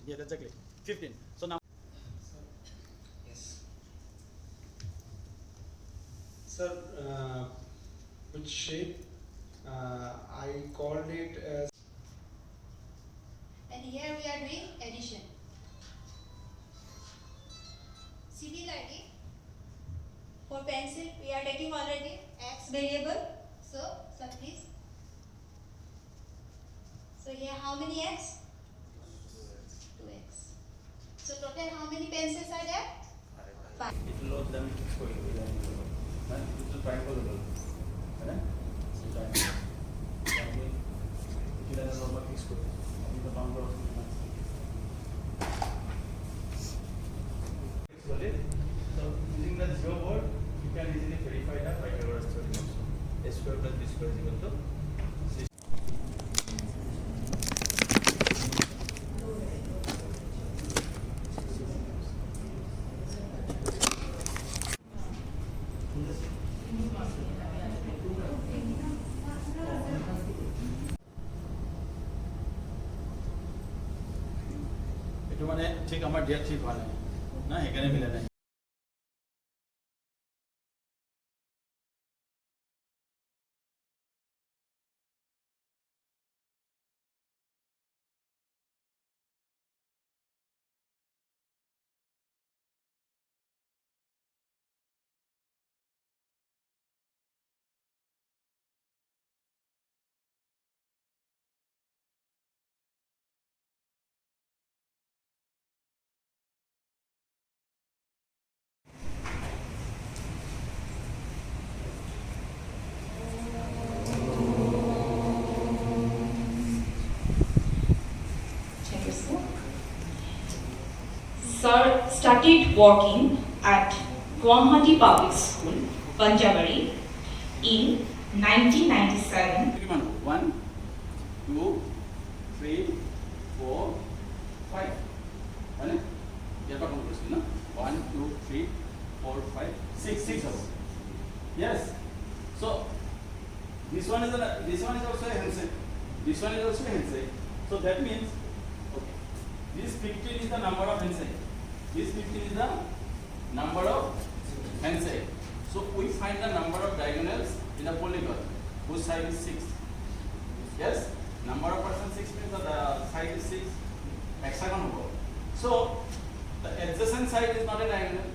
Yeah, exactly. 15. So now. Yes. Sir, which shape? I called it as. And here we are doing addition. Similarly, for pencil we are taking already x variable. So please. So here how many x? 2x. So total how many pencils are there? 5. It will load them for you. It will triangle. Right? So triangle. It will have a fixed square. The boundary of so using the zero board, you can easily verify the Pythagoras theorem also. A square plus b square is equal to 6. মানে ঠিক আমার date ঠিক হয় না এখানে মিলে নাই Sir started working at Guwahati Public School, Panjabari, in 1997. 1, 2, 3, 4, 5. Right? Yeah, 1, 2, 3, 4, 5, 6 of them. Yes. So this one is also a handshake. This one is also a handshake. So that means okay. This 15 is the number of handshake. This 15 is the number of handshake. So we find the number of diagonals in a polygon whose side is 6. Yes? Number of persons 6 means the side is 6. Hexagon. So the adjacent side is not a diagonal.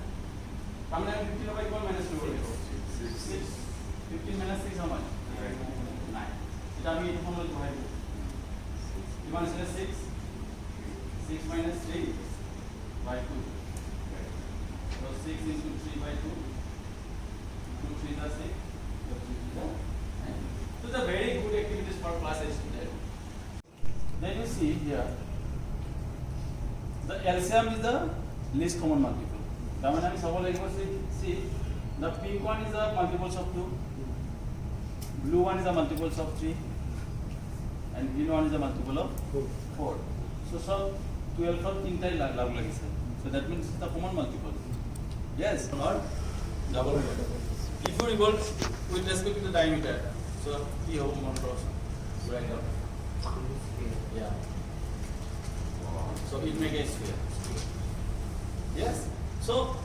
How many 15 by 1 minus 2 will be 6. 15 minus 6 how much? 9. It will be 8 1 you want to say 6? 6 minus 3 by 2. So 6 into 3 by 2. 2 3 is 6. So the very good activities for class 8 student. Then you see here, the LCM is the least common multiple. The one see, the pink one is the multiples of 2, blue one is the multiples of 3, and green one is the multiple of 4. So 12 for 3 times lag lagi. So that means the common multiple. Yes, not double. If you revolve with respect to the diameter, so P over 1 cross. Yeah. So it makes a sphere. Yes. So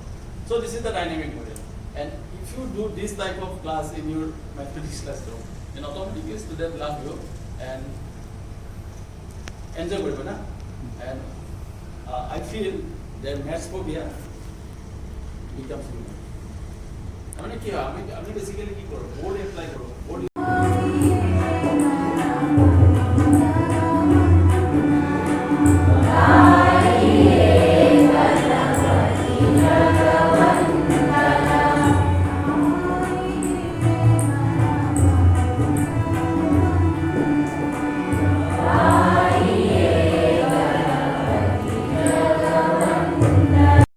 this is the dynamic model. And if you do this type of class in your mathematics classroom, then automatically student love you and enjoy it, na? And I feel their maths phobia becomes real. I mean, basically, board apply.